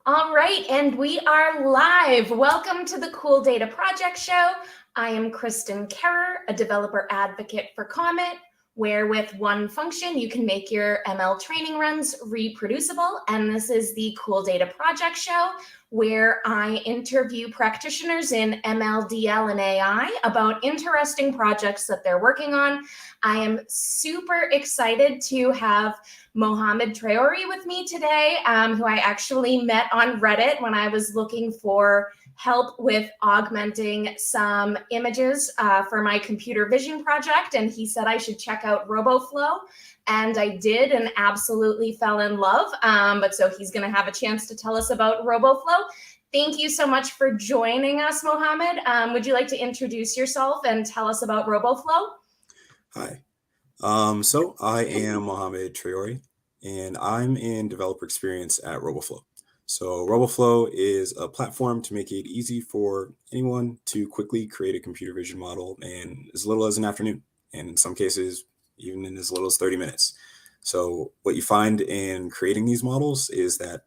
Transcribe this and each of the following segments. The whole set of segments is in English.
All right, and we are live. Welcome to the Cool Data Project Show. I am Kristen Kerrer, a developer advocate for Comet, where with one function, you can make your ML training runs reproducible. And this is the Cool Data Project Show, where I interview practitioners in ML, DL, and AI about interesting projects that they're working on. I am super excited to have Mohamed Traore with me today, who I actually met on Reddit when I was looking for help with augmenting some images for my computer vision project. And he said I should check out Roboflow. And I did and absolutely fell in love. But so he's going to have a chance to tell us about Roboflow. Thank you so much for joining us, Mohamed. Would you like to introduce yourself and tell us about Roboflow? Hi. So I am Mohamed Traore, and I'm in developer experience at Roboflow. So Roboflow is a platform to make it easy for anyone to quickly create a computer vision model in as little as an afternoon, and in some cases, even in as little as 30 minutes. So what you find in creating these models is that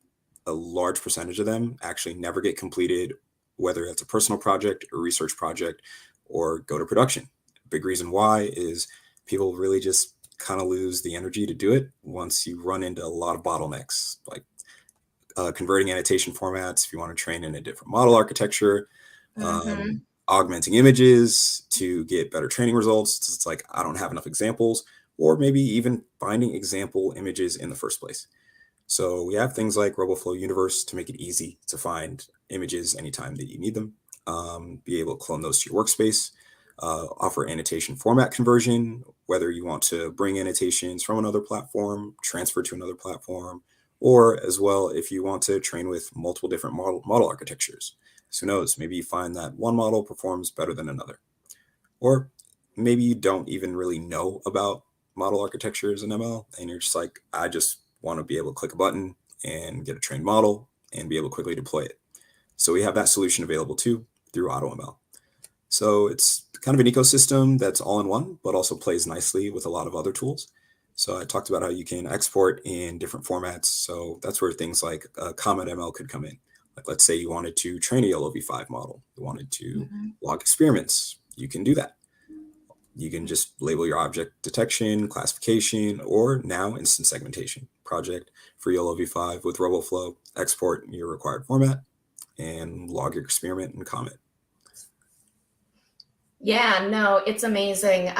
a large percentage of them actually never get completed, whether it's a personal project, a research project, or go to production. Big reason why is people really just kind of lose the energy to do it once you run into a lot of bottlenecks, like converting annotation formats if you want to train in a different model architecture, augmenting images to get better training results. It's like, I don't have enough examples, or maybe even finding example images in the first place. So we have things like Roboflow Universe to make it easy to find images anytime that you need them, be able to clone those to your workspace, offer annotation format conversion, whether you want to bring annotations from another platform, transfer to another platform, or as well if you want to train with multiple different model architectures. So who knows, maybe you find that one model performs better than another. Or maybe you don't even really know about model architectures in ML, and you're just like, I just want to be able to click a button and get a trained model and be able to quickly deploy it. So we have that solution available too through AutoML. So it's kind of an ecosystem that's all in one, but also plays nicely with a lot of other tools. So I talked about how you can export in different formats. So that's where things like Comet ML could come in. Like, let's say you wanted to train a YOLO v5 model, you wanted to log experiments, you can do that. You can just label your object detection, classification, or now instant segmentation project for YOLO v5 with Roboflow, export your required format, and log your experiment in Comet. Yeah, no, it's amazing.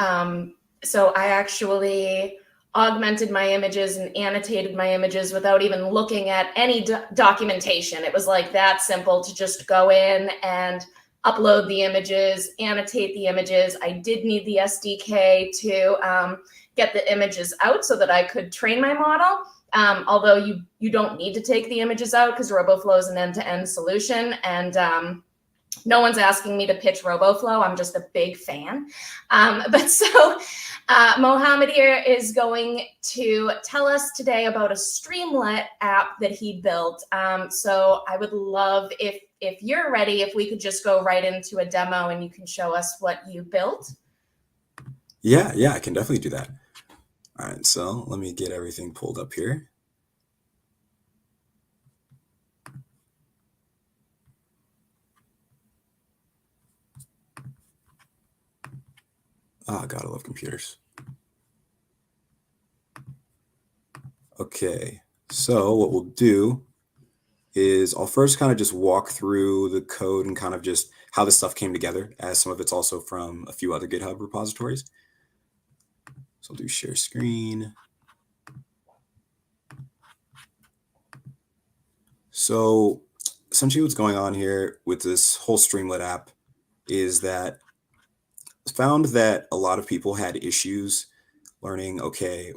So I actually augmented my images and annotated my images without even looking at any documentation. It was like that simple to just go in and upload the images, annotate the images. I did need the SDK to get the images out so that I could train my model. Although you don't need to take the images out because Roboflow is an end-to-end solution. And no one's asking me to pitch Roboflow. I'm just a big fan. Mohamed here is going to tell us today about a Streamlit app that he built. So I would love, if you're ready, if we could just go right into a demo and you can show us what you built. Yeah, I can definitely do that. All right, so let me get everything pulled up here. Oh, God, I love computers. Okay, so what we'll do is I'll first kind of just walk through the code and kind of just how this stuff came together, as some of it's also from a few other GitHub repositories. So I'll do share screen. So essentially what's going on here with this whole Streamlit app is that I found that a lot of people had issues learning, okay,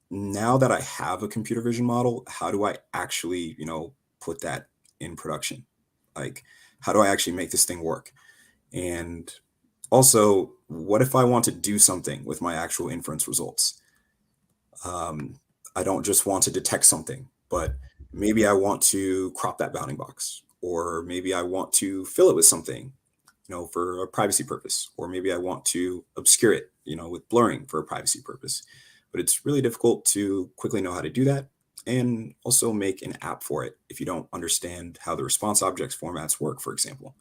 now that I have a computer vision model, how do I actually, put that in production? Like, how do I actually make this thing work? And also, what if I want to do something with my actual inference results? I don't just want to detect something, but maybe I want to crop that bounding box, or maybe I want to fill it with something, for a privacy purpose, or maybe I want to obscure it, with blurring for a privacy purpose. But it's really difficult to quickly know how to do that. and also make an app for it if you don't understand how the response objects formats work, for example.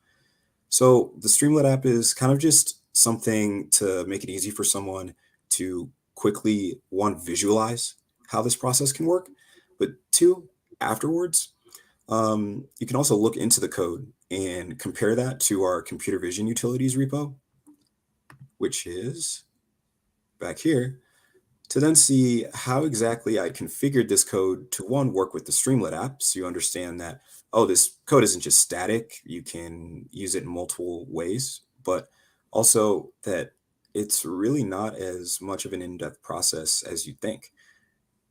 So the Streamlit app is kind of just something to make it easy for someone to quickly, one, visualize how this process can work, but two, afterwards, you can also look into the code and compare that to our computer vision utilities repo, which is back here, to then see how exactly I configured this code to, one, work with the Streamlit app, so you understand that, oh, this code isn't just static, you can use it in multiple ways, but also that it's really not as much of an in-depth process as you think.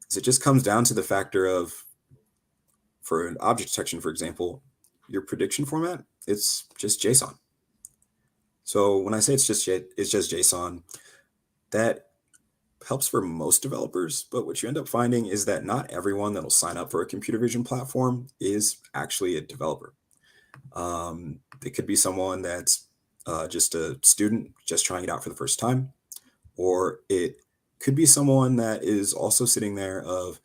So it just comes down to the factor of, for an object detection, for example, your prediction format, it's just JSON. So when I say it's just JSON, that helps for most developers, but what you end up finding is that not everyone that'll sign up for a computer vision platform is actually a developer. It could be someone that's just a student just trying it out for the first time, or it could be someone that is also sitting there of,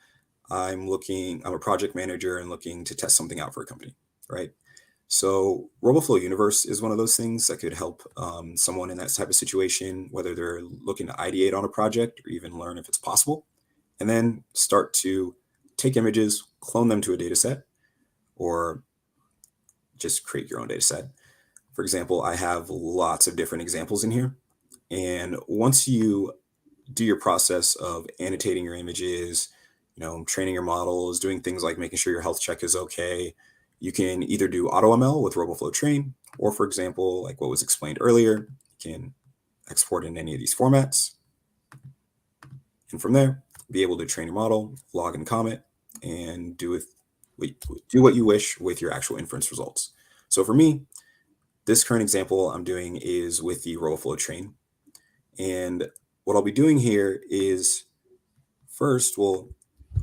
I'm a project manager and looking to test something out for a company, right? So Roboflow Universe is one of those things that could help someone in that type of situation, whether they're looking to ideate on a project or even learn if it's possible, and then start to take images, clone them to a data set, or just create your own data set. For example, I have lots of different examples in here. And once you do your process of annotating your images, training your models, doing things like making sure your health check is okay, you can either do AutoML with Roboflow Train, or for example, like what was explained earlier, you can export in any of these formats. And from there, be able to train your model, log in Comet, and do what you wish with your actual inference results. So for me, this current example I'm doing is with the Roboflow Train. And what I'll be doing here is, first, we'll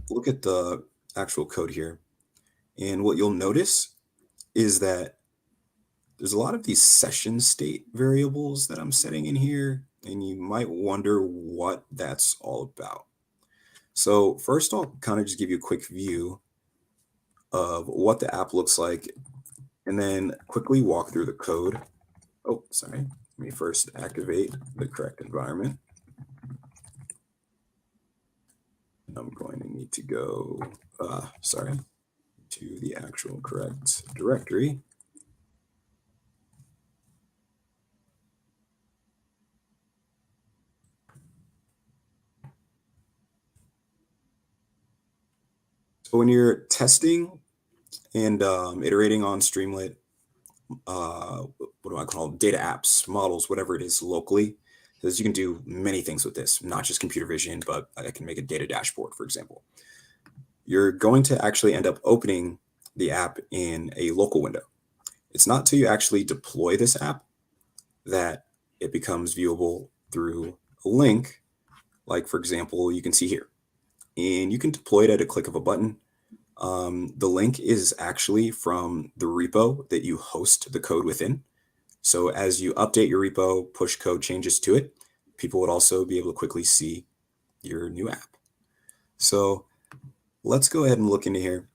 look at the actual code here. And what you'll notice is that there's a lot of these session state variables that I'm setting in here, and you might wonder what that's all about. So first, I'll kind of just give you a quick view of what the app looks like, and then quickly walk through the code. Oh, sorry. Let me first activate the correct environment. I'm going to need to go, to the actual correct directory. So when you're testing and iterating on Streamlit, what do I call them? Data apps, models, whatever it is locally, because you can do many things with this, not just computer vision, but I can make a data dashboard, for example. You're going to actually end up opening the app in a local window. It's not till you actually deploy this app that it becomes viewable through a link, like, for example, you can see here. And you can deploy it at a click of a button. The link is actually from the repo that you host the code within. So as you update your repo, push code changes to it, people would also be able to quickly see your new app. So let's go ahead and look into here.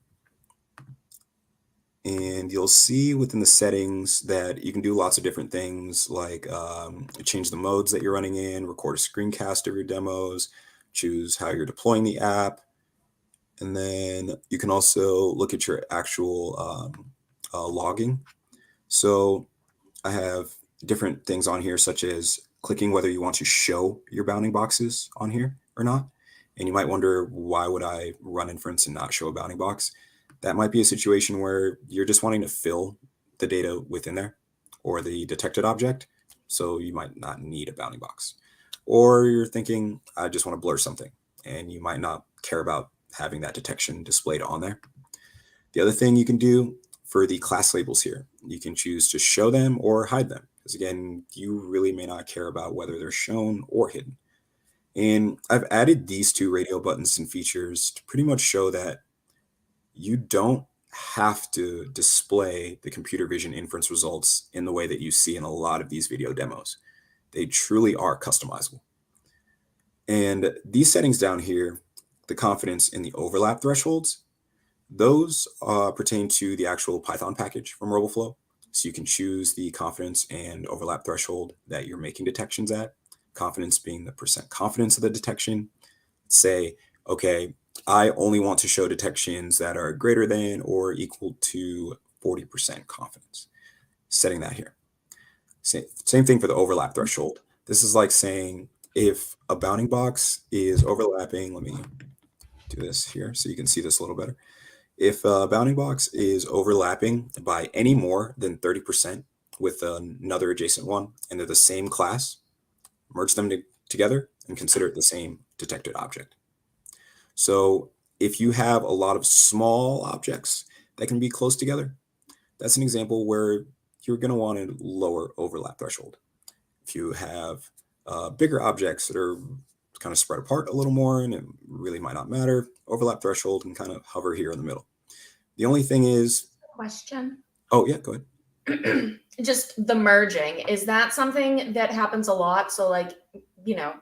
And you'll see within the settings that you can do lots of different things, like change the modes that you're running in, record a screencast of your demos, choose how you're deploying the app. And then you can also look at your actual logging. So I have different things on here, such as clicking whether you want to show your bounding boxes on here or not. And you might wonder, why would I run inference and not show a bounding box? That might be a situation where you're just wanting to fill the data within there or the detected object. So you might not need a bounding box. Or you're thinking, I just want to blur something, and you might not care about having that detection displayed on there. The other thing you can do for the class labels here, you can choose to show them or hide them. Because again, you really may not care about whether they're shown or hidden. And I've added these two radio buttons and features to pretty much show that you don't have to display the computer vision inference results in the way that you see in a lot of these video demos. They truly are customizable. And these settings down here, the confidence and the overlap thresholds, those pertain to the actual Python package from Roboflow. So you can choose the confidence and overlap threshold that you're making detections at, confidence being the percent confidence of the detection. Say, okay, I only want to show detections that are greater than or equal to 40% confidence. Setting that here. Same thing for the overlap threshold. This is like saying if a bounding box is overlapping, let me do this here so you can see this a little better. If a bounding box is overlapping by any more than 30% with another adjacent one, and they're the same class, merge them together and consider it the same detected object. So if you have a lot of small objects that can be close together, that's an example where you're going to want a lower overlap threshold. If you have bigger objects that are kind of spread apart a little more and it really might not matter, overlap threshold can kind of hover here in the middle. The only thing is... Question. Oh, yeah, go ahead. Just the merging, is that something that happens a lot? So like, you know,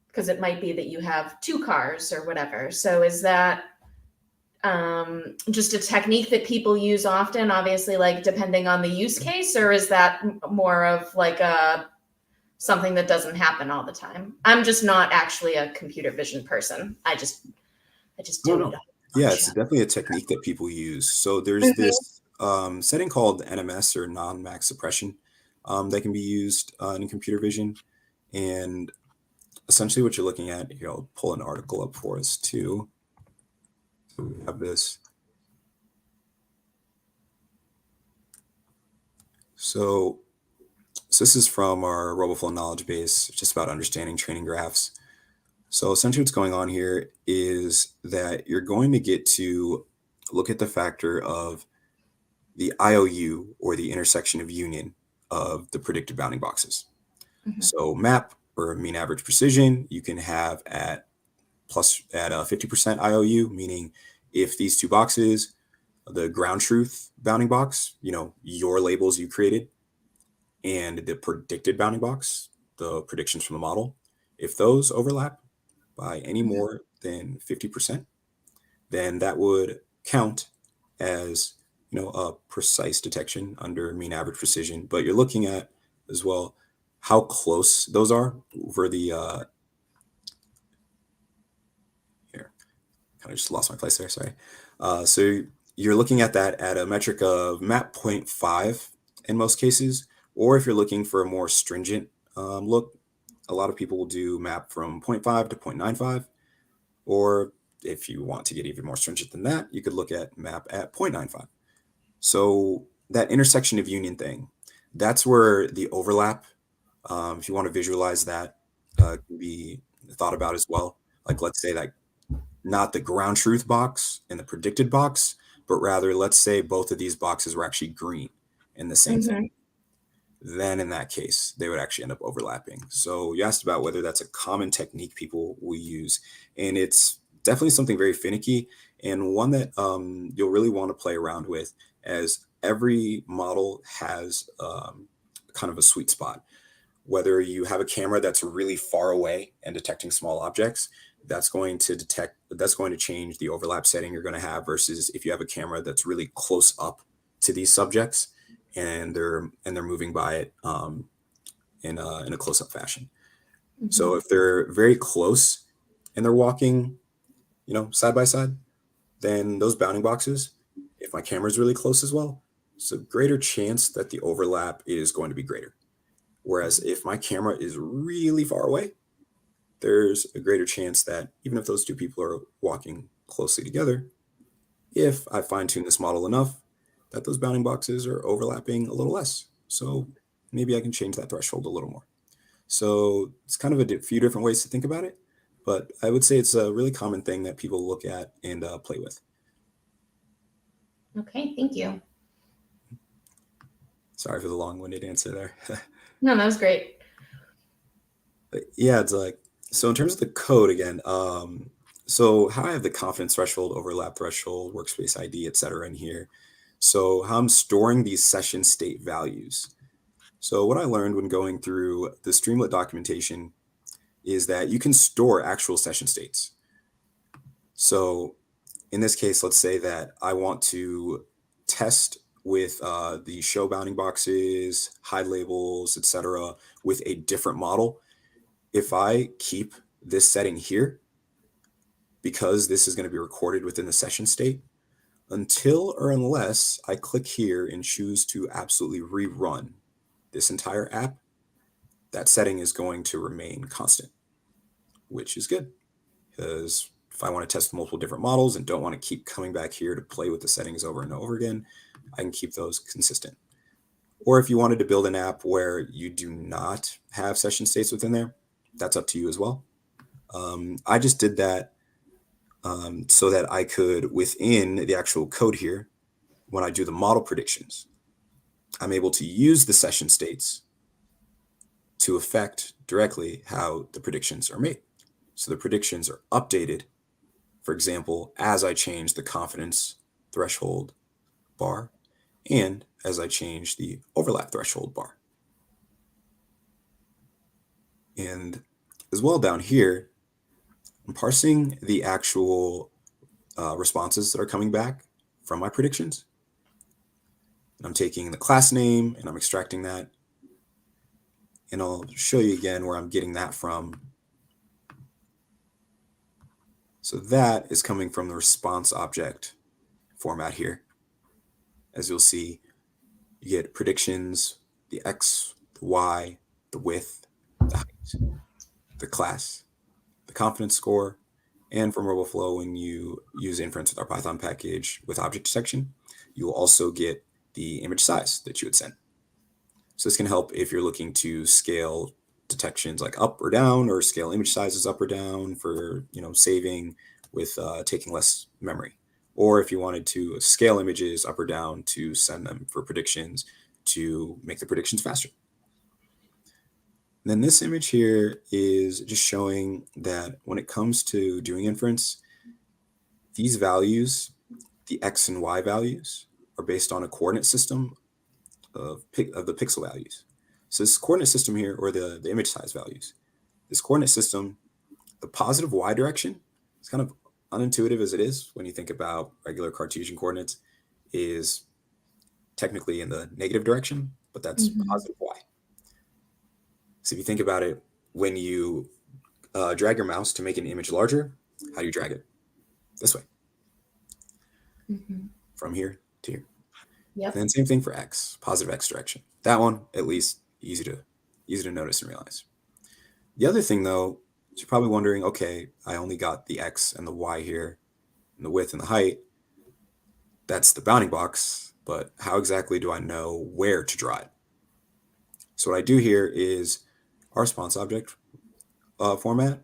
because it might be that you have two cars or whatever. So is that just a technique that people use often, obviously, like depending on the use case, or is that more of like something that doesn't happen all the time? I'm just not actually a computer vision person. I just do it. Yeah, it's definitely a technique that people use. So there's this setting called NMS, or non-max suppression, that can be used in computer vision. And essentially what you're looking at here, I'll pull an article up for us too. So we have this. So this is from our Roboflow knowledge base, just about understanding training graphs. So essentially what's going on here is that you're going to get to look at the factor of the IOU, or the intersection of union of the predicted bounding boxes. So map, or mean average precision, you can have at 50% IOU, meaning if these two boxes, the ground truth bounding box, you know, your labels you created, and the predicted bounding box, the predictions from the model, if those overlap by any more than 50%, then that would count as, you know, a precise detection under mean average precision. But you're looking at as well how close those are over the here. Kind of just lost my place there. Sorry. So you're looking at that at a metric of map 0.5 in most cases, or if you're looking for a more stringent look, a lot of people will do map from 0.5 to 0.95, or if you want to get even more stringent than that, you could look at map at 0.95. So that intersection of union thing, that's where the overlap, if you want to visualize that, can be thought about as well. Like, let's say that not the ground truth box and the predicted box, but rather, let's say both of these boxes were actually green in the same thing. Then in that case, they would actually end up overlapping. So you asked about whether that's a common technique people will use, and it's definitely something very finicky, and one that you'll really want to play around with, as every model has kind of a sweet spot. Whether you have a camera that's really far away and detecting small objects, that's going to change the overlap setting you're going to have, versus if you have a camera that's really close up to these subjects and they're moving by it in a close-up fashion. So if they're very close and they're walking, you know, side by side, then those bounding boxes, if my camera is really close as well, it's a greater chance that the overlap is going to be greater. Whereas if my camera is really far away, there's a greater chance that even if those two people are walking closely together, if I fine-tune this model enough, that those bounding boxes are overlapping a little less. So maybe I can change that threshold a little more. So it's kind of a few different ways to think about it, but I would say it's a really common thing that people look at and play with. Okay, thank you. Sorry for the long-winded answer there. No, that was great. Yeah, it's like, so in terms of the code again, so how I have the confidence threshold, overlap threshold, workspace ID, et cetera in here. So how I'm storing these session state values. So what I learned when going through the Streamlit documentation is that you can store actual session states. So in this case, let's say that I want to test with the show bounding boxes, hide labels, etc., with a different model. If I keep this setting here, because this is going to be recorded within the session state, until or unless I click here and choose to absolutely rerun this entire app, that setting is going to remain constant, which is good, because if I want to test multiple different models and don't want to keep coming back here to play with the settings over and over again, I can keep those consistent. Or if you wanted to build an app where you do not have session states within there, that's up to you as well. I just did that so that I could, within the actual code here, when I do the model predictions, I'm able to use the session states to affect directly how the predictions are made. So the predictions are updated, for example, as I change the confidence threshold bar and as I change the overlap threshold bar. And as well down here, I'm parsing the actual responses that are coming back from my predictions. And I'm taking the class name and I'm extracting that. And I'll show you again where I'm getting that from. So that is coming from the response object format here. As you'll see, you get predictions, the X, the Y, the width, the height, the class, the confidence score, and from Roboflow, when you use Inference with our Python package with object detection, you will also get the image size that you would send. So this can help if you're looking to scale detections like up or down, or scale image sizes up or down for saving with taking less memory. Or if you wanted to scale images up or down to send them for predictions to make the predictions faster. And then this image here is just showing that when it comes to doing inference, these values, the X and Y values, are based on a coordinate system of the pixel values. So this coordinate system here, or the image size values, this coordinate system, the positive Y direction, it's kind of unintuitive as it is when you think about regular Cartesian coordinates, is technically in the negative direction, but that's positive Y. So if you think about it, when you drag your mouse to make an image larger, how do you drag it? This way. From here to here. Yep. And then same thing for X, positive X direction. That one, at least, easy to notice and realize. The other thing, though, is you're probably wondering, okay, I only got the X and the Y here, and the width and the height. That's the bounding box, but how exactly do I know where to draw it? So what I do here is our response object format.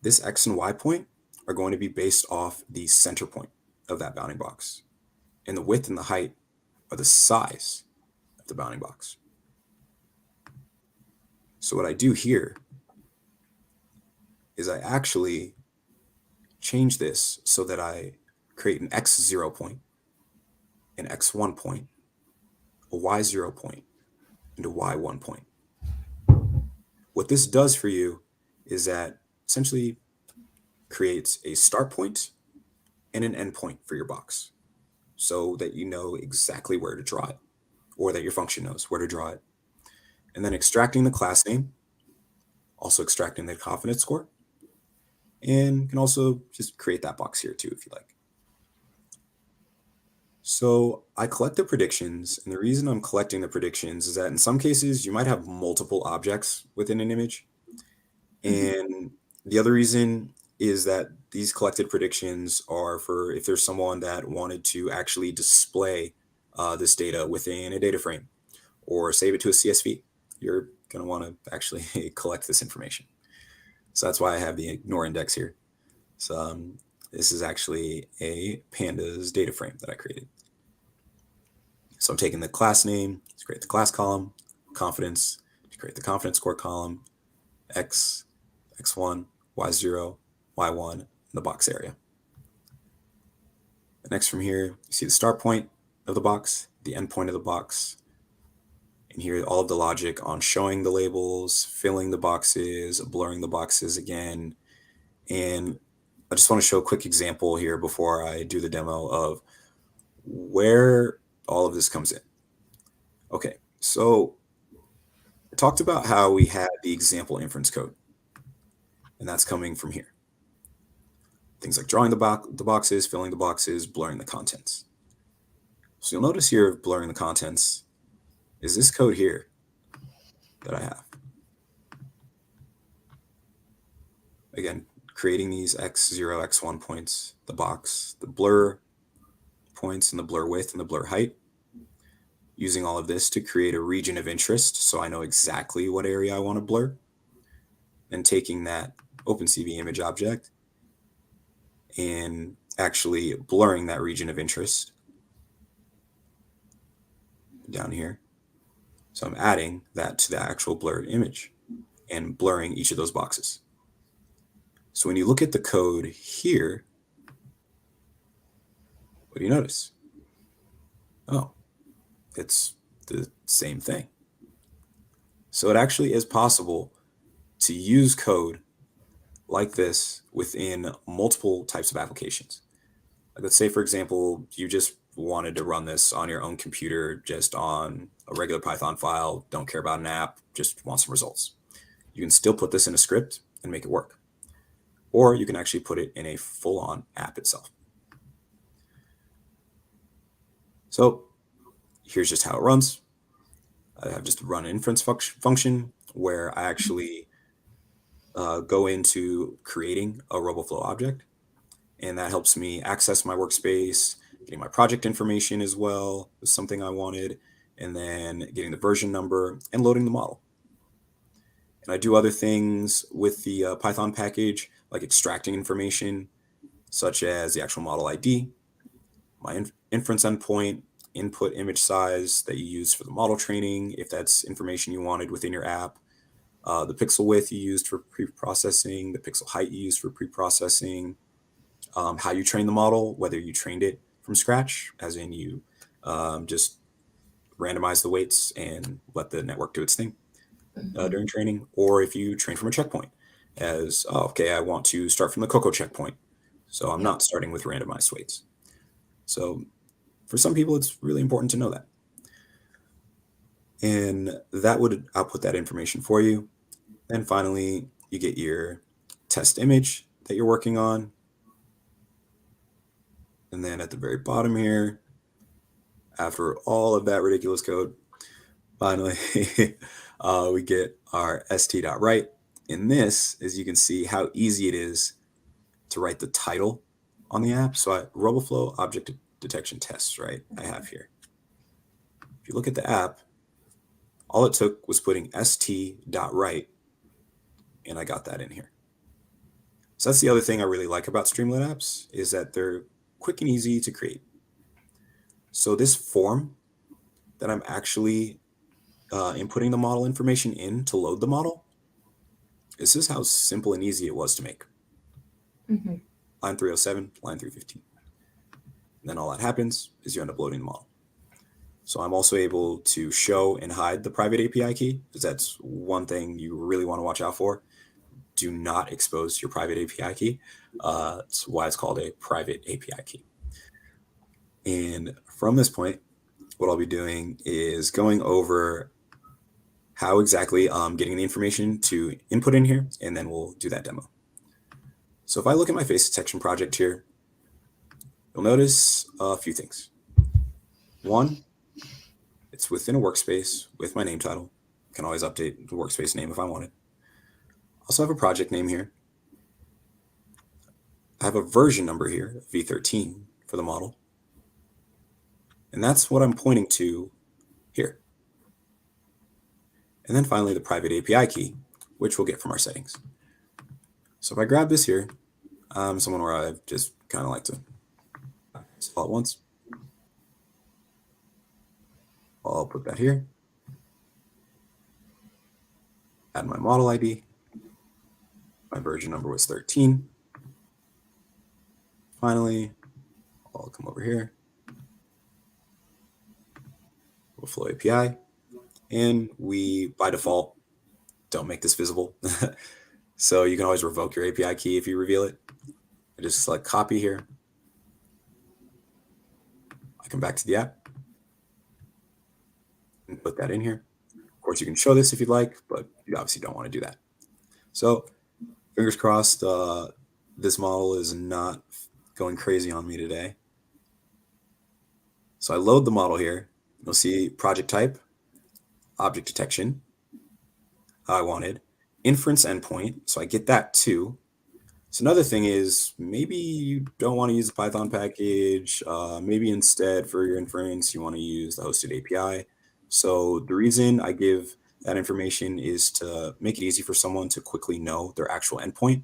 This X and Y point are going to be based off the center point of that bounding box. And the width and the height are the size of the bounding box. So what I do here is I actually change this so that I create an X0 point, an X1 point, a Y0 point, and a Y1 point. What this does for you is that essentially creates a start point and an end point for your box, so that you know exactly where to draw it, or that your function knows where to draw it. And then extracting the class name, also extracting the confidence score, and can also just create that box here too if you like. So I collect the predictions, and the reason I'm collecting the predictions is that in some cases you might have multiple objects within an image. And the other reason is that these collected predictions are for if there's someone that wanted to actually display this data within a data frame or save it to a CSV. You're going to want to actually collect this information. So that's why I have the ignore index here. So this is actually a pandas data frame that I created. So I'm taking the class name to create the class column, confidence to create the confidence score column, X, X1, Y0, Y1, and the box area. Next from here, you see the start point of the box, the end point of the box, and here all of the logic on showing the labels, filling the boxes, blurring the boxes again, and I just want to show a quick example here before I do the demo of where all of this comes in. Okay, so I talked about how we had the example inference code, and that's coming from here. Things like drawing the boxes, filling the boxes, blurring the contents. So you'll notice here, blurring the contents is this code here that I have. Again, creating these x0, x1 points, the box, the blur points, and the blur width and the blur height. Using all of this to create a region of interest so I know exactly what area I want to blur. And taking that OpenCV image object and actually blurring that region of interest down here. So I'm adding that to the actual blurred image and blurring each of those boxes. So when you look at the code here, what do you notice? Oh, it's the same thing. So it actually is possible to use code like this within multiple types of applications. Like, let's say, for example, you just wanted to run this on your own computer, just on a regular Python file, don't care about an app, just want some results. You can still put this in a script and make it work. Or you can actually put it in a full-on app itself. So here's just how it runs. I have just run an inference function where I actually go into creating a Roboflow object. And that helps me access my workspace, getting my project information as well, is something I wanted, and then getting the version number and loading the model. And I do other things with the Python package, like extracting information, such as the actual model ID, my inference endpoint, input image size that you use for the model training, if that's information you wanted within your app, the pixel width you used for pre-processing, the pixel height you used for pre-processing, how you train the model, whether you trained it from scratch, as in you just randomize the weights and let the network do its thing during training, or if you train from a checkpoint, as, oh, okay, I want to start from the Cocoa checkpoint, so I'm not starting with randomized weights. So for some people, it's really important to know that. And that would output that information for you. Then finally, you get your test image that you're working on. And then at the very bottom here, after all of that ridiculous code, finally, we get our st.write. And this, as you can see, how easy it is to write the title on the app. So Roboflow object detection tests, right? I have here. If you look at the app, all it took was putting st.write, and I got that in here. So that's the other thing I really like about Streamlit apps, is that they're quick and easy to create. So this form that I'm actually inputting the model information in to load the model, this is how simple and easy it was to make. Line 307, line 315. And then all that happens is you end up loading the model. So I'm also able to show and hide the private API key, because that's one thing you really want to watch out for. Do not expose your private API key. That's why it's called a private API key. And from this point, what I'll be doing is going over how exactly I'm getting the information to input in here, and then we'll do that demo. So if I look at my face detection project here, you'll notice a few things. One, it's within a workspace with my name title. I can always update the workspace name if I want it. I also have a project name here. I have a version number here, v13, for the model. And that's what I'm pointing to here. And then finally, the private API key, which we'll get from our settings. So if I grab this here, I'm someone where I just kind of like to all at once. I'll put that here. Add my model ID. My version number was 13. Finally, I'll come over here. Roboflow API. And we, by default, don't make this visible. So you can always revoke your API key if you reveal it. I just select copy here. I come back to the app and put that in here. Of course, you can show this if you'd like, but you obviously don't want to do that. So fingers crossed, this model is not going crazy on me today. So I load the model here. You'll see project type, object detection, how I wanted, inference endpoint. So I get that too. So another thing is maybe you don't want to use the Python package. Maybe instead for your inference, you want to use the hosted API. So the reason I give that information is to make it easy for someone to quickly know their actual endpoint.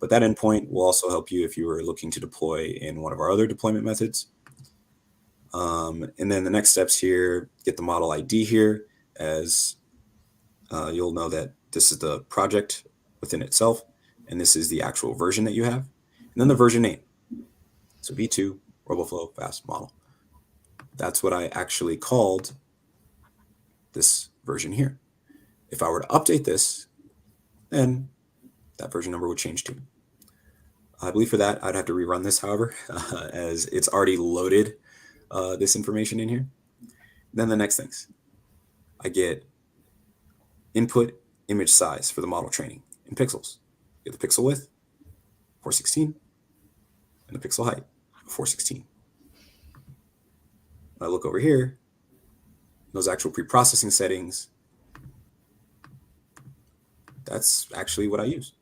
But that endpoint will also help you if you were looking to deploy in one of our other deployment methods. And then the next steps here, get the model ID here, as you'll know that this is the project within itself, and this is the actual version that you have, and then the version name. So V2 Roboflow fast model. That's what I actually called this version here. If I were to update this, then that version number would change too. I believe for that, I'd have to rerun this, however, as it's already loaded this information in here. Then the next things, I get input image size for the model training in pixels. Get the pixel width, 416, and the pixel height, 416. When I look over here, those actual pre-processing settings, that's actually what I use,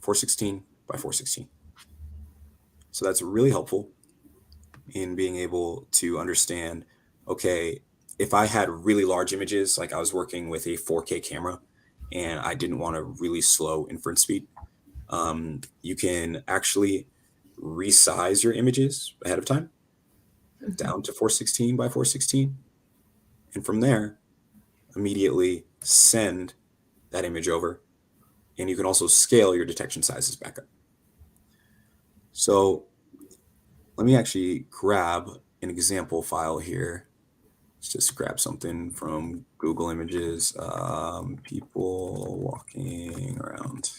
416 by 416. So that's really helpful in being able to understand, okay, if I had really large images, like I was working with a 4K camera and I didn't want a really slow inference speed, you can actually resize your images ahead of time down to 416 by 416. And from there, immediately send that image over. And you can also scale your detection sizes back up. So let me actually grab an example file here. Let's just grab something from Google Images, people walking around.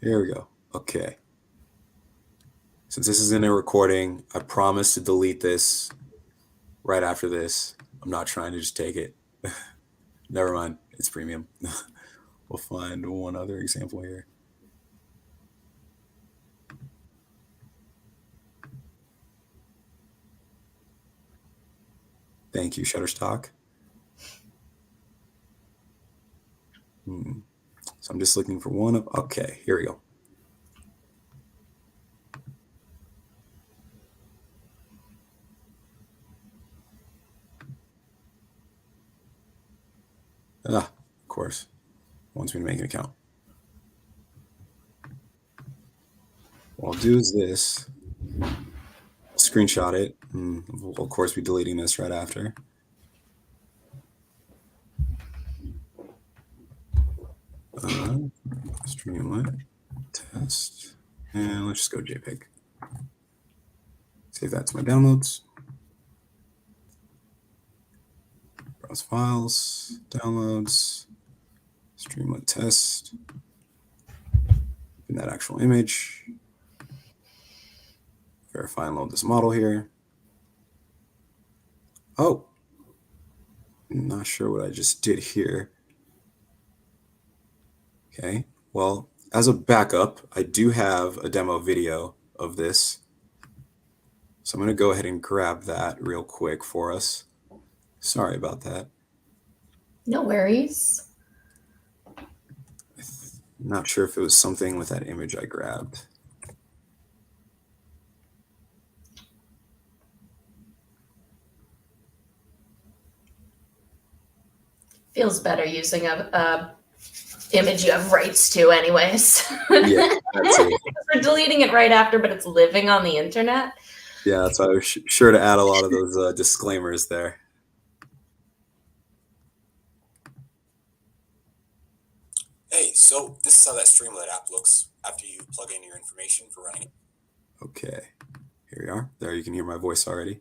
Here we go. Okay. Since this is in a recording, I promise to delete this right after this. I'm not trying to just take it. Never mind. It's premium. We'll find one other example here. Thank you, Shutterstock. So I'm just looking for one of, okay, here we go. Of course, wants me to make an account. What I'll do is this, screenshot it. We'll of course be deleting this right after. Streamlit, test, and let's just go JPEG. Save that to my downloads. Browse files, downloads, Streamlit test, in that actual image. Verify and load this model here. Oh, I'm not sure what I just did here. Okay, well, as a backup, I do have a demo video of this. So I'm going to go ahead and grab that real quick for us. Sorry about that. No worries. I'm not sure if it was something with that image I grabbed. Feels better using a image you have rights to anyways. Yeah, that's it. We're deleting it right after, but it's living on the internet. Yeah, that's why I was sure to add a lot of those disclaimers there. Hey, so this is how that Streamlit app looks after you plug in your information for running it. Okay, here we are. There, you can hear my voice already.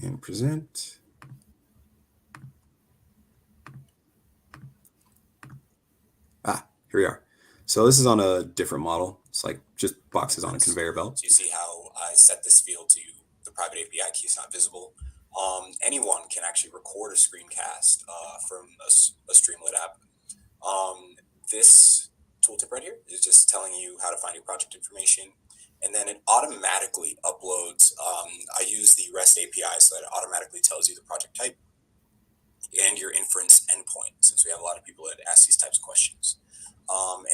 and present. Here we are. So this is on a different model. It's like just boxes on a conveyor belt. So you see how I set this field to the private API key is not visible. Anyone can actually record a screencast from a Streamlit app. This tooltip right here is just telling you how to find your project information, and then it automatically uploads. I use the REST API so that it automatically tells you the project type and your inference endpoint, since we have a lot of people that ask these types of questions,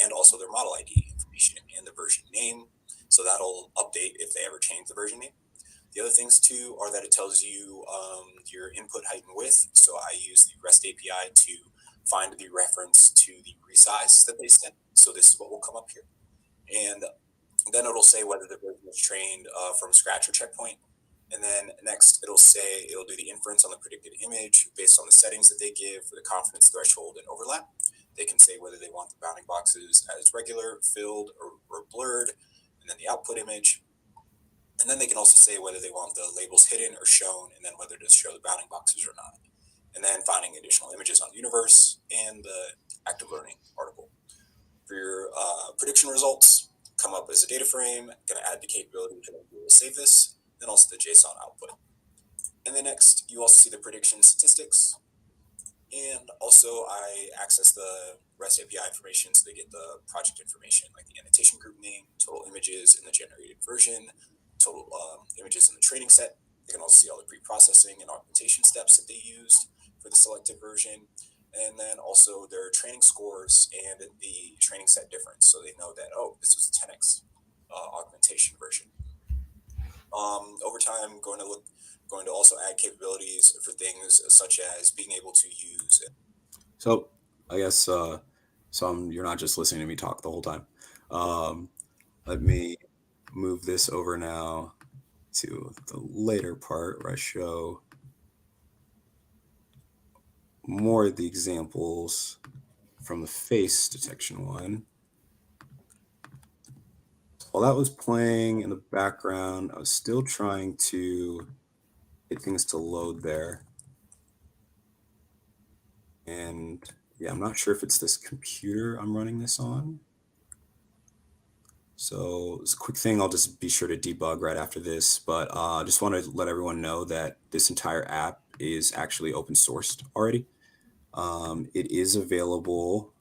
and also their model ID information and the version name. So that'll update if they ever change the version name. The other things too are that it tells you your input height and width. So I use the REST API to find the reference to the resize that they sent. So this is what will come up here. And then it'll say whether the version was trained from scratch or checkpoint. And then next it'll do the inference on the predicted image based on the settings that they give for the confidence threshold and overlap. They can say whether they want the bounding boxes as regular, filled, or blurred, and then the output image. And then they can also say whether they want the labels hidden or shown, and then whether to show the bounding boxes or not. And then finding additional images on Universe and the active learning article. For your prediction results, come up as a data frame, going to add the capability to save this, then also the JSON output. And then next, you also see the prediction statistics. And also I access the REST API information, so they get the project information, like the annotation group name, total images in the generated version, total images in the training set. They can also see all the pre-processing and augmentation steps that they used for the selected version. And then also their training scores and the training set difference. So they know that, oh, this was a 10x augmentation version. Over time, going to also add capabilities for things such as being able to use. So I guess you're not just listening to me talk the whole time. Let me move this over now to the later part where I show more of the examples from the face detection one. While that was playing in the background, I was still trying to get things to load there. And yeah, I'm not sure if it's this computer I'm running this on. So it's a quick thing. I'll just be sure to debug right after this, but I just want to let everyone know that this entire app is actually open sourced already. It is available.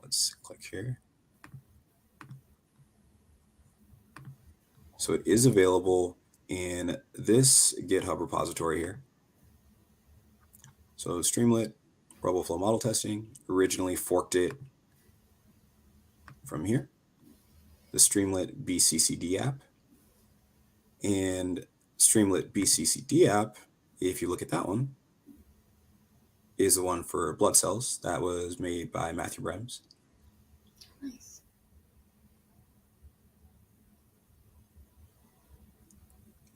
Let's click here. So it is available in this GitHub repository here. So Streamlit, Roboflow model testing, originally forked it from here, the Streamlit BCCD app. And Streamlit BCCD app, if you look at that one, is the one for blood cells that was made by Matthew Brems. Nice.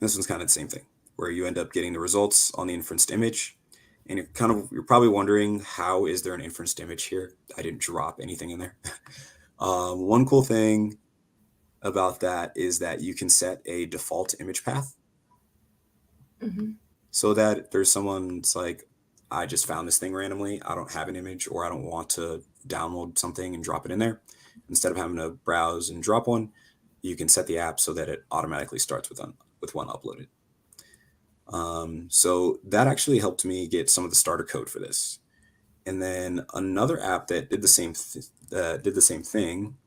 This one's kind of the same thing, where you end up getting the results on the inferenced image. And you're probably wondering, how is there an inferenced image here? I didn't drop anything in there. One cool thing about that is that you can set a default image path. Mm-hmm. So that there's someone's like, I just found this thing randomly. I don't have an image, or I don't want to download something and drop it in there. Instead of having to browse and drop one, you can set the app so that it automatically starts with one uploaded. So that actually helped me get some of the starter code for this. And then another app that did the same thing.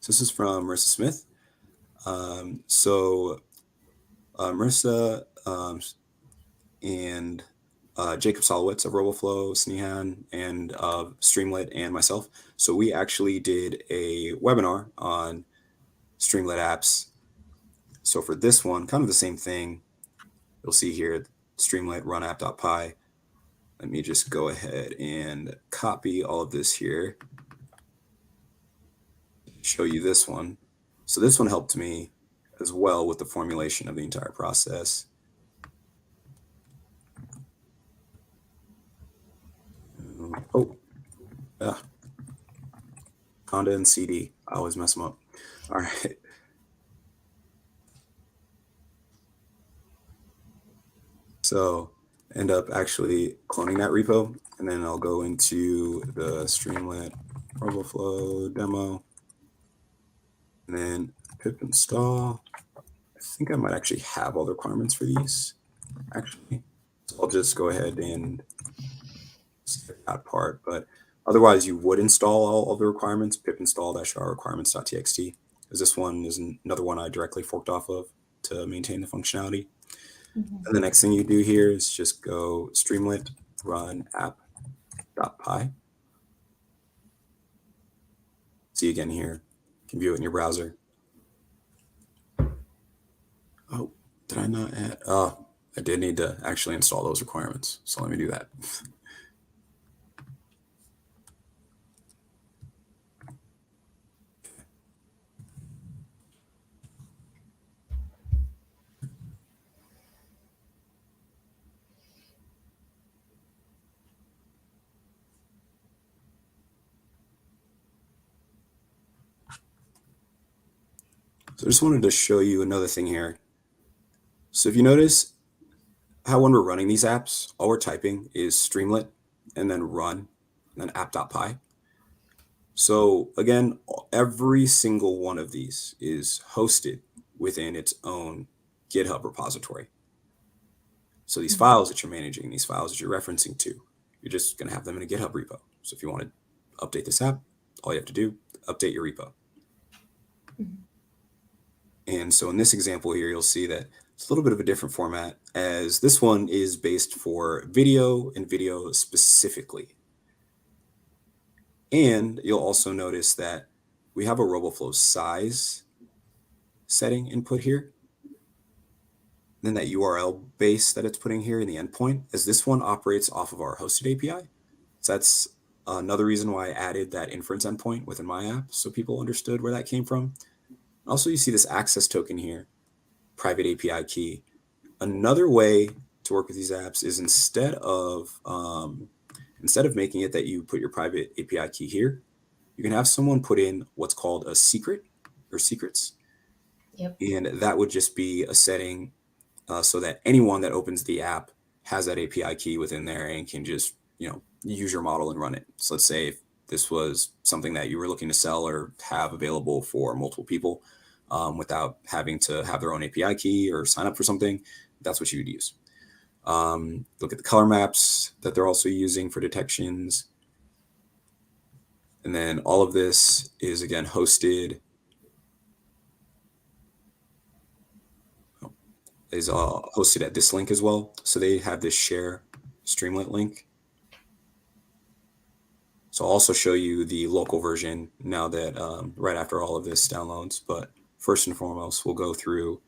So this is from Marissa Smith. Marissa and Jacob Solowitz of Roboflow, Snehan, and Streamlit, and myself. So we actually did a webinar on Streamlit apps. So for this one, kind of the same thing. You'll see here, Streamlit run app.py. Let me just go ahead and copy all of this here. Show you this one. So this one helped me as well with the formulation of the entire process. Conda and CD. I always mess them up. All right. So end up actually cloning that repo, and then I'll go into the Streamlit Roboflow demo, and then pip install. I think I might actually have all the requirements for these, actually. So I'll just go ahead and skip that part, but otherwise you would install all of the requirements, pip install -r requirements.txt, because this one is another one I directly forked off of to maintain the functionality. And the next thing you do here is just go Streamlit run app.py. See again here, you can view it in your browser. Oh, did I not add? Oh, I did need to actually install those requirements. So let me do that. So I just wanted to show you another thing here. So if you notice how when we're running these apps, all we're typing is Streamlit and then run and then app.py. So again, every single one of these is hosted within its own GitHub repository. So these files that you're managing, these files that you're referencing to, you're just going to have them in a GitHub repo. So if you want to update this app, all you have to do, update your repo. And so in this example here, you'll see that it's a little bit of a different format, as this one is based for video and video specifically. And you'll also notice that we have a Roboflow size setting input here. Then that URL base that it's putting here in the endpoint, as this one operates off of our hosted API. So that's another reason why I added that inference endpoint within my app, so people understood where that came from. Also, you see this access token here, private API key. Another way to work with these apps is instead of making it that you put your private API key here, you can have someone put in what's called a secret or secrets. Yep. And that would just be a setting so that anyone that opens the app has that API key within there and can just, use your model and run it. So let's say if this was something that you were looking to sell or have available for multiple people without having to have their own API key or sign up for something, that's what you would use. Look at the color maps that they're also using for detections. And then all of this is, again, hosted. Is hosted at this link as well. So they have this share Streamlit link. So I'll also show you the local version now that right after all of this downloads. But first and foremost, we'll go through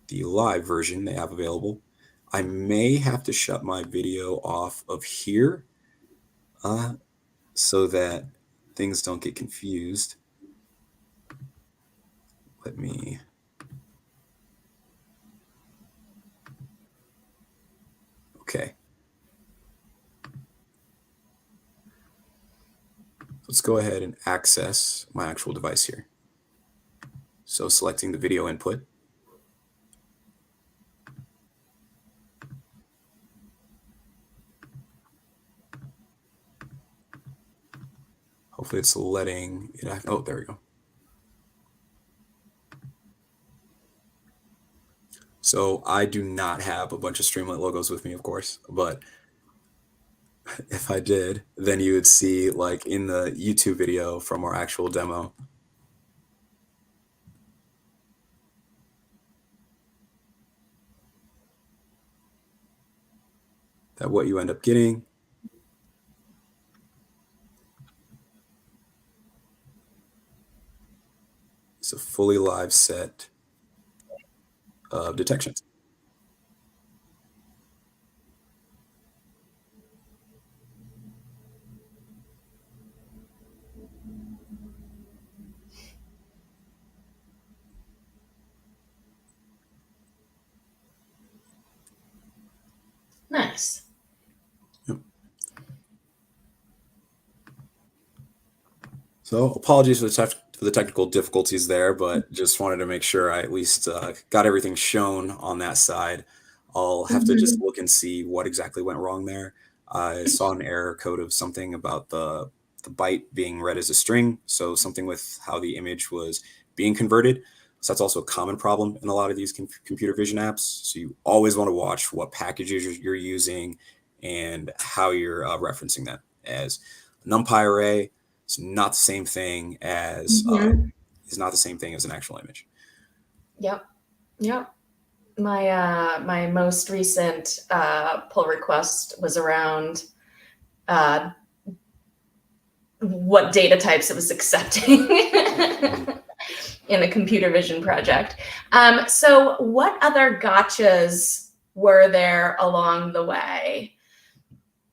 the live version they have available. I may have to shut my video off of here so that things don't get confused. Let me... Okay. Let's go ahead and access my actual device here. So selecting the video input. Hopefully it's letting it act. Oh, there we go. So I do not have a bunch of Streamlit logos with me, of course, but if I did, then you would see, like in the YouTube video from our actual demo, that what you end up getting is a fully live set of detections. Nice. Yep. So apologies for the technical difficulties there, but just wanted to make sure I at least got everything shown on that side. I'll have to just look and see what exactly went wrong there. I saw an error code of something about the byte being read as a string. So something with how the image was being converted. So that's also a common problem in a lot of these computer vision apps. So you always want to watch what packages you're using and how you're referencing that. As a NumPy array, it's not the same thing as is not the same thing as an actual image. Yep. My most recent pull request was around what data types it was accepting in a computer vision project. So what other gotchas were there along the way?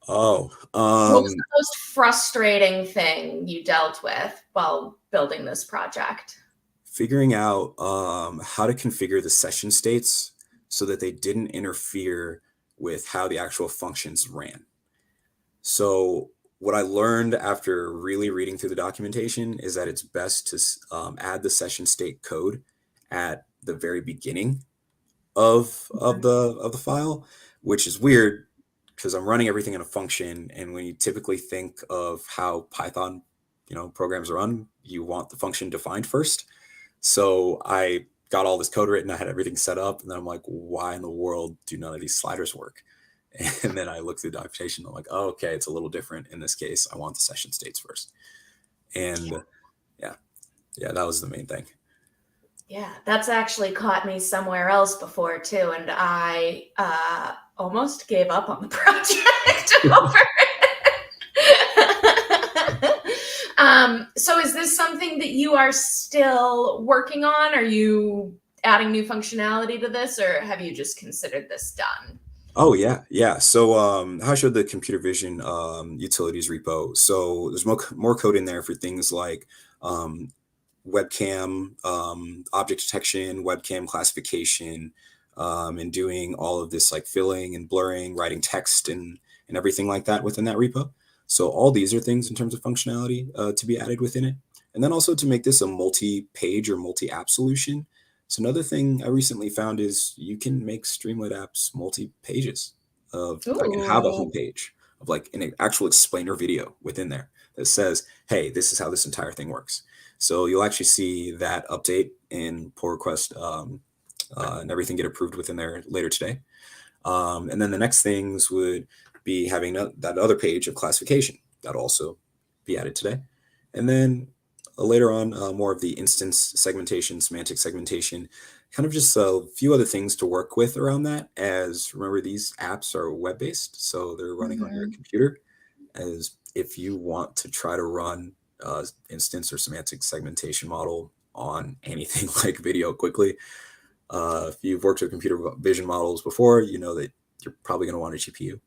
What was the most frustrating thing you dealt with while building this project? Figuring out how to configure the session states so that they didn't interfere with how the actual functions ran. So what I learned after really reading through the documentation is that it's best to add the session state code at the very beginning of the file, which is weird because I'm running everything in a function, and when you typically think of how Python programs are run, you want the function defined first. So I got all this code written, I had everything set up, and then I'm like, why in the world do none of these sliders work? And then I looked through the documentation, I'm like, oh, okay, it's a little different in this case. I want the session states first. And yeah, that was the main thing. Yeah, that's actually caught me somewhere else before too. And I almost gave up on the project over it. So is this something that you are still working on? Are you adding new functionality to this, or have you just considered this done? Oh, yeah. So how I showed the computer vision utilities repo. So there's more code in there for things like webcam, object detection, webcam classification, and doing all of this like filling and blurring, writing text and everything like that within that repo. So all these are things in terms of functionality to be added within it. And then also to make this a multi-page or multi-app solution. So another thing I recently found is you can make Streamlit apps multi-pages. I can have a homepage of like an actual explainer video within there that says, hey, this is how this entire thing works. So you'll actually see that update in pull request and everything get approved within there later today. And then the next things would be having that other page of classification that'll also be added today. And then later on, more of the instance segmentation, semantic segmentation, kind of just a few other things to work with around that. As remember, these apps are web-based, so they're running on your computer. As if you want to try to run instance or semantic segmentation model on anything like video quickly, if you've worked with computer vision models before, you know that you're probably going to want a GPU.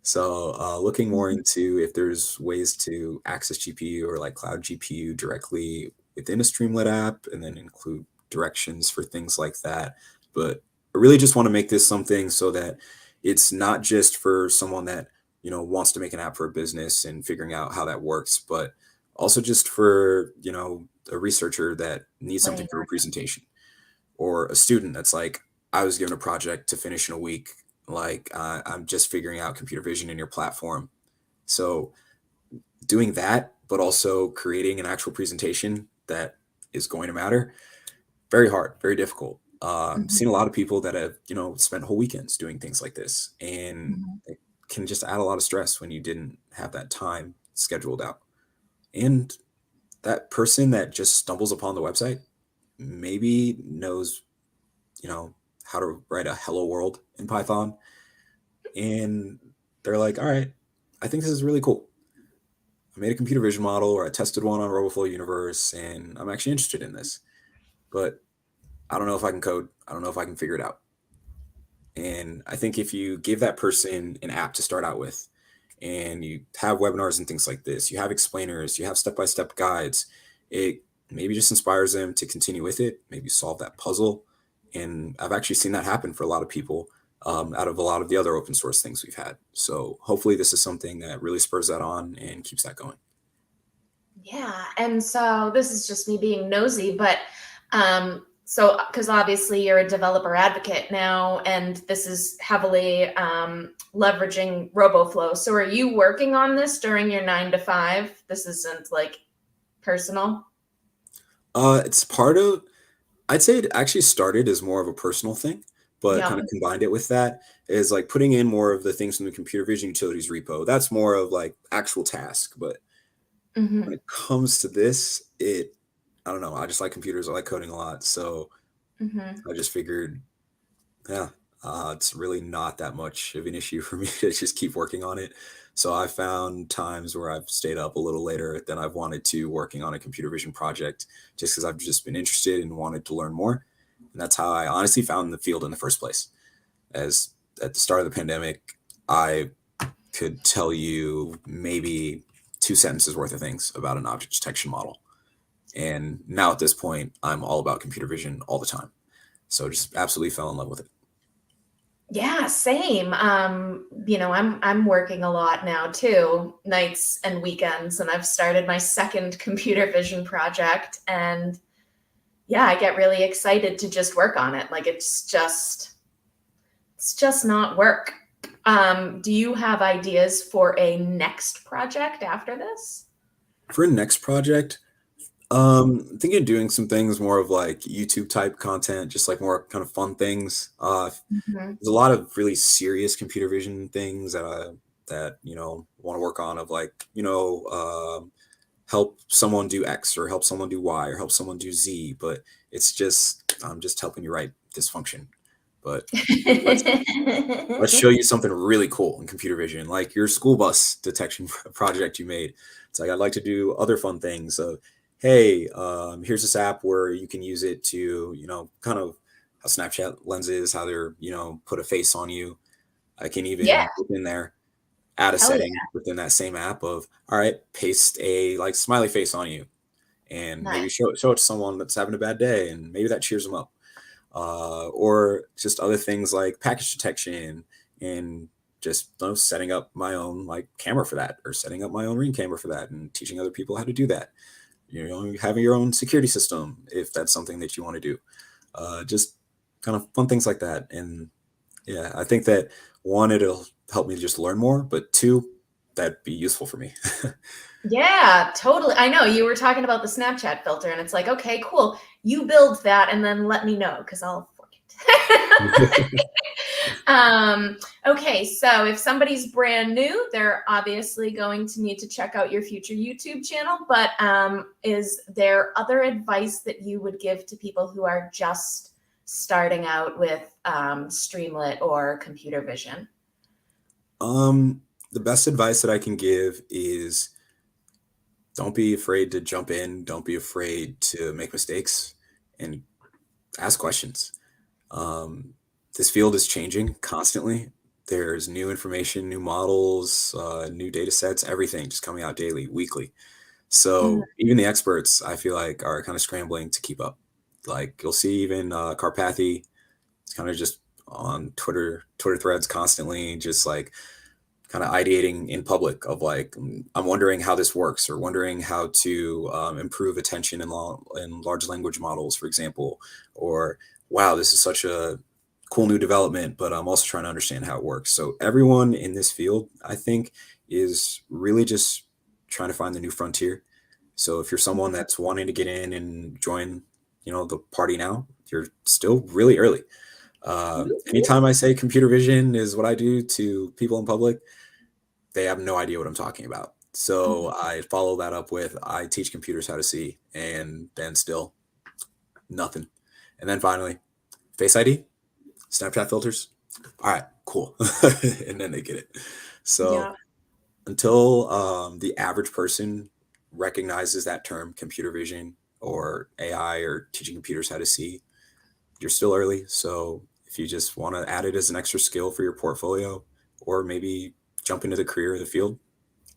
So looking more into if there's ways to access GPU or like cloud GPU directly within a Streamlit app, and then include directions for things like that. But I really just want to make this something so that it's not just for someone that wants to make an app for a business and figuring out how that works, but also just for a researcher that needs something for a presentation, or a student that's like, I was given a project to finish in a week. Like I'm just figuring out computer vision in your platform. So doing that, but also creating an actual presentation that is going to matter, very hard, very difficult. Seen a lot of people that have, spent whole weekends doing things like this, and it can just add a lot of stress when you didn't have that time scheduled out. And that person that just stumbles upon the website maybe knows, how to write a hello world in Python. And they're like, all right, I think this is really cool. I made a computer vision model, or I tested one on Roboflow Universe, and I'm actually interested in this, but I don't know if I can code. I don't know if I can figure it out. And I think if you give that person an app to start out with, and you have webinars and things like this, you have explainers, you have step-by-step guides, it maybe just inspires them to continue with it, maybe solve that puzzle. And I've actually seen that happen for a lot of people out of a lot of the other open source things we've had. So hopefully this is something that really spurs that on and keeps that going. Yeah. And so this is just me being nosy, but So, because obviously you're a developer advocate now, and this is heavily leveraging Roboflow. So, are you working on this during your 9 to 5? This isn't like personal. It's part of, I'd say it actually started as more of a personal thing, but Yeah. kind of combined it with that is like putting in more of the things from the computer vision utilities repo. That's more of like actual task. But when Hmm. it comes to this, I don't know. I just like computers. I like coding a lot. So Hmm. I just figured, yeah, it's really not that much of an issue for me to just keep working on it. So I found times where I've stayed up a little later than I've wanted to working on a computer vision project just because I've just been interested and wanted to learn more. And that's how I honestly found the field in the first place. As at the start of the pandemic, I could tell you maybe 2 sentences worth of things about an object detection model. And now at this point, I'm all about computer vision all the time. So just absolutely fell in love with it. Yeah, same. I'm working a lot now too, nights and weekends, and I've started my second computer vision project. And yeah, I get really excited to just work on it. Like it's just not work. Do you have ideas for a next project after this? For next project, thinking of doing some things more of like YouTube type content, just like more kind of fun things. Mhm. There's a lot of really serious computer vision things that want to work on of like help someone do X or help someone do Y or help someone do Z, but it's just I'm just helping you write dysfunction. But let's let's show you something really cool in computer vision, like your school bus detection project you made. It's like I'd like to do other fun things. So, hey, here's this app where you can use it to, kind of how Snapchat lenses, how they're, put a face on you. I can Yeah, even within there add a hell yeah. setting within that same app of, all right, paste a like smiley face on you, and maybe Nice. show it to someone that's having a bad day, and maybe that cheers them up. Or just other things like package detection and just setting up my own like camera for that or setting up my own ring camera for that and teaching other people how to do that. Having your own security system if that's something that you want to do. Just kind of fun things like that. And yeah, I think that one, it'll help me just learn more, but two, that'd be useful for me. Yeah, totally. I know you were talking about the Snapchat filter, and it's like, okay, cool. You build that and then let me know because I'll forget. Okay, so if somebody's brand new, they're obviously going to need to check out your future YouTube channel. But is there other advice that you would give to people who are just starting out with Streamlit or computer vision? The best advice that I can give is don't be afraid to jump in. Don't be afraid to make mistakes and ask questions. Um, this field is changing constantly. There's new information, new models, new data sets, everything just coming out daily, weekly. Mhm. So even the experts, I feel like, are kind of scrambling to keep up. Like you'll see even Carpathy, it's kind of just on Twitter threads constantly, just like kind of ideating in public of like I'm wondering how this works or wondering how to improve attention in large language models, for example, or wow, this is such a cool new development, but I'm also trying to understand how it works. So everyone in this field, I think, is really just trying to find the new frontier. So if you're someone that's wanting to get in and join, the party now, you're still really early. Anytime I say computer vision is what I do to people in public, they have no idea what I'm talking about. So I follow that up with I teach computers how to see, and then still nothing. And then finally, Face ID, Snapchat filters. All right, cool. And then they get it. So Yeah. until the average person recognizes that term, computer vision or AI or teaching computers how to see, you're still early. So if you just want to add it as an extra skill for your portfolio or maybe jump into the career of the field,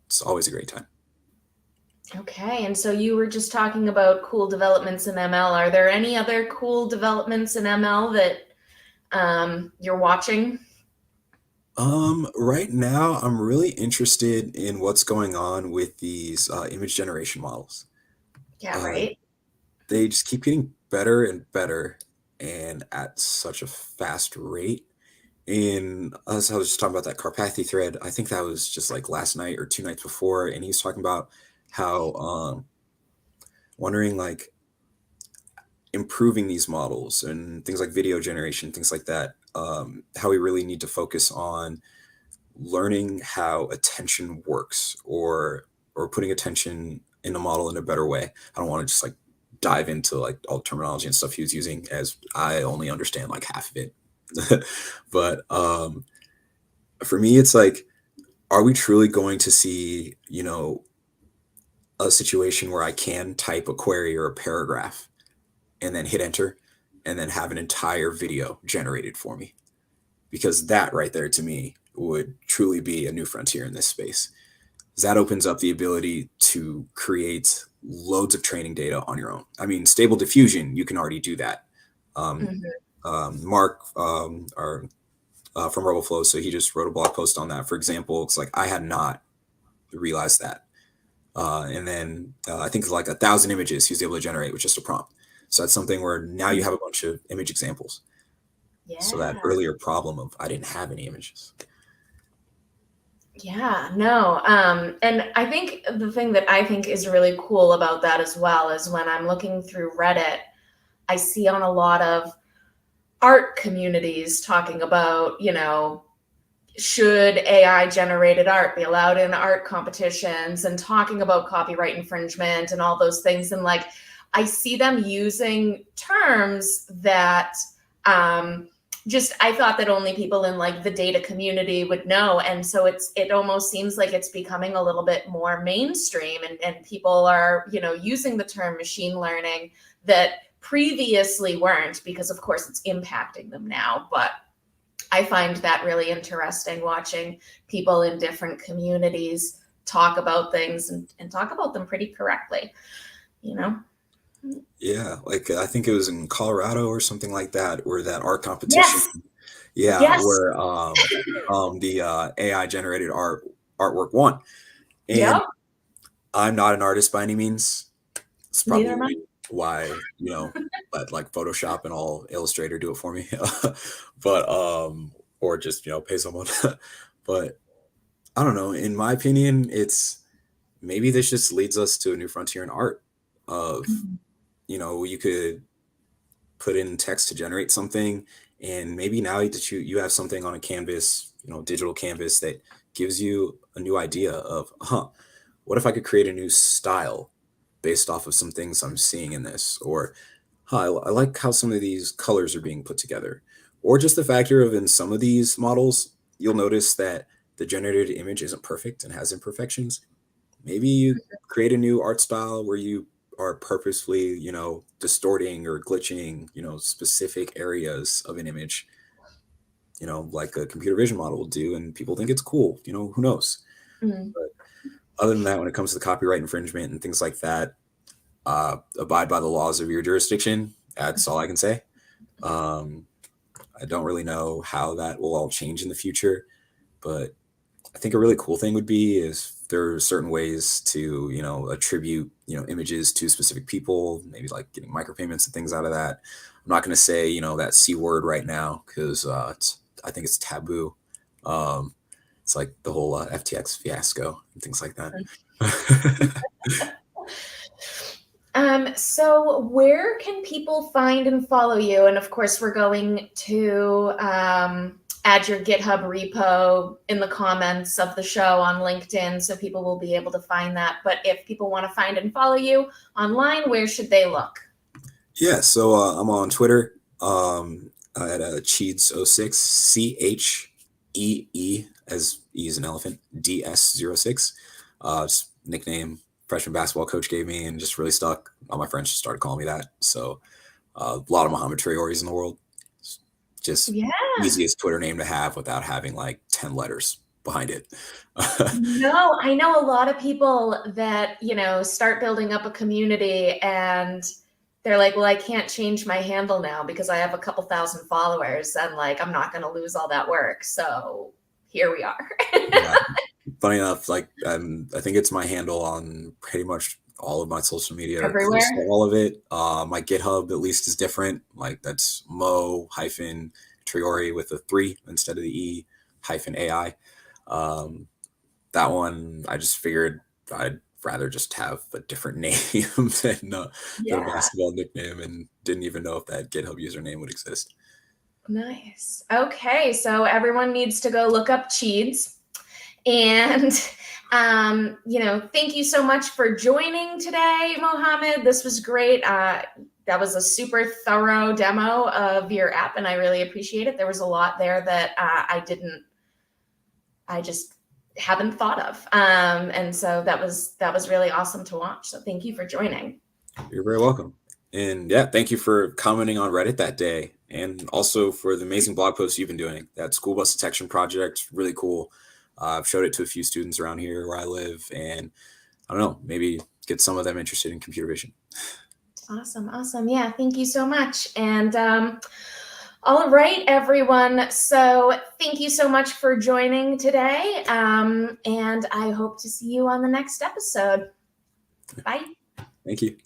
it's always a great time. Okay, and so you were just talking about cool developments in ML. Are there any other cool developments in ML that you're watching? Right now, I'm really interested in what's going on with these image generation models. Yeah, Uh, right. they just keep getting better and better, and at such a fast rate. And as I was just talking about that Carpathy thread, I think that was just like last night or 2 nights before, and he was talking about how wondering like improving these models and things like video generation, things like that, how we really need to focus on learning how attention works, or putting attention in a model in a better way. I don't want to just like dive into like all the terminology and stuff he was using, as I only understand like half of it. But for me, it's like, are we truly going to see, a situation where I can type a query or a paragraph and then hit enter and then have an entire video generated for me? Because that right there to me would truly be a new frontier in this space. That opens up the ability to create loads of training data on your own. I mean, Stable Diffusion, you can already do that. Mark from Roboflow, so he just wrote a blog post on that. For example, it's like I had not realized that. And then I think like 1,000 images he was able to generate with just a prompt. So that's something where now you have a bunch of image examples. Yeah. So that earlier problem of I didn't have any images. Yeah, no. And I think the thing that I think is really cool about that as well is when I'm looking through Reddit, I see on a lot of art communities talking about, should AI generated art be allowed in art competitions, and talking about copyright infringement and all those things. And like, I see them using terms that, I thought that only people in like the data community would know. And so it almost seems like it's becoming a little bit more mainstream, and people are, using the term machine learning that previously weren't, because of course it's impacting them now. But I find that really interesting, watching people in different communities talk about things and talk about them pretty correctly, Yeah, like I think it was in Colorado or something like that, where that art competition. Yes. Yeah, Yes. where the AI generated artwork won. And Yep. I'm not an artist by any means. It's Neither am I. probably why, let like Photoshop and all Illustrator do it for me. But or just, pay someone. But I don't know. In my opinion, it's maybe this just leads us to a new frontier in art of, you could put in text to generate something, and maybe now that you have something on a canvas, digital canvas, that gives you a new idea of, what if I could create a new style based off of some things I'm seeing in this? Or, I like how some of these colors are being put together. Or just the factor of, in some of these models, you'll notice that the generated image isn't perfect and has imperfections. Maybe you create a new art style where you are purposefully, distorting or glitching, specific areas of an image, like a computer vision model will do, and people think it's cool, who knows? Mm-hmm. But other than that, when it comes to copyright infringement and things like that, abide by the laws of your jurisdiction. That's all I can say. I don't really know how that will all change in the future, but I think a really cool thing would be is there are certain ways to, attribute, images to specific people, maybe like getting micropayments and things out of that. I'm not going to say, that C word right now, because I think it's taboo. It's like the whole FTX fiasco and things like that. So where can people find and follow you? And of course, we're going to add your GitHub repo in the comments of the show on LinkedIn, so people will be able to find that. But if people want to find and follow you online, where should they look? Yeah, so I'm on Twitter at Cheeds06, CHEE, as E is an elephant, DS06. Just nickname freshman basketball coach gave me, and just really stuck. All my friends just started calling me that. So a lot of Mohamed Traores in the world. Just easiest Twitter name to have without having like 10 letters behind it. No, I know a lot of people that, start building up a community and they're like, well, I can't change my handle now because I have a couple thousand followers, and like, I'm not going to lose all that work. So here we are. Yeah. Funny enough, like I think it's my handle on pretty much all of my social media are Everywhere? close to all of it. My GitHub at least is different. Like that's Traore with a 3 instead of the E -AI. That one I just figured I'd rather just have a different name than a basketball nickname, and didn't even know if that GitHub username would exist. Nice. Okay, so everyone needs to go look up Cheeds. And, thank you so much for joining today, Mohamed. This was great. That was a super thorough demo of your app, and I really appreciate it. There was a lot there that I just haven't thought of. And so that was really awesome to watch. So thank you for joining. You're very welcome. And yeah, thank you for commenting on Reddit that day, and also for the amazing blog posts you've been doing. That school bus detection project, really cool. I've showed it to a few students around here where I live, and I don't know, maybe get some of them interested in computer vision. Awesome. Yeah, thank you so much. And all right, everyone. So thank you so much for joining today. And I hope to see you on the next episode. Bye. Thank you.